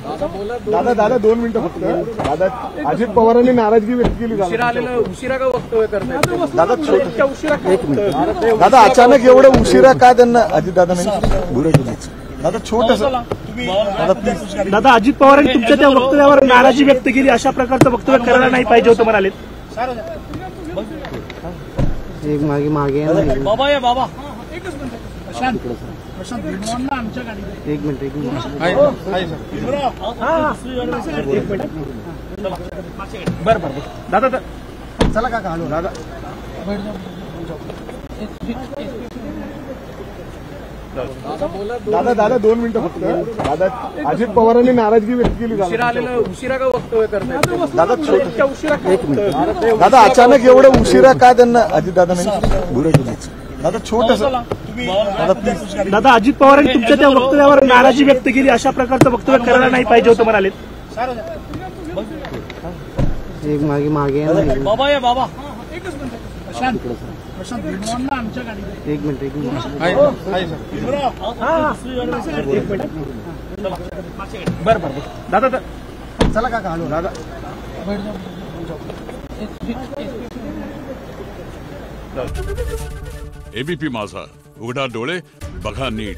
दादा 2 मिनिटं फक्त. दादा अजित पवारांनी नाराजगी व्यक्त केली. उशिरा का वक्तव्य करतायत दादा उशिरा दादा अचानक एवढं उशिरा का त्यांना अजित दादा नाही दादा छोटस दादा अजित पवारांनी तुमच्या त्या वक्तव्यावर नाराजी व्यक्त केली, अशा प्रकारचं वक्तव्य करायला नाही पाहिजे होतं म्हणाले. एक मागे बाबा या बाबा एक मिनिट बरं दादा चला काका हॅलो दादा दादा 2 मिनिटं फक्त. दादा अजित पवारांनी नाराजगी व्यक्त केली. उशिरा का वक्तव्य करतायत दादा उशिरा दादा अचानक एवढं उशिरा का त्यांना अजित दादा नाही दादा छोटस दादा अजित पवारांनी तुमच्या त्या वक्तव्यावर नाराजी व्यक्त केली, अशा प्रकारचं वक्तव्य करायला नाही पाहिजे होतं म्हणाले. एक मागे बाबा या बाबा एक मिनिट बरं दादा चला काका हॅलो दादा एबीपी माझा, उघडा डोळे बघा नीट.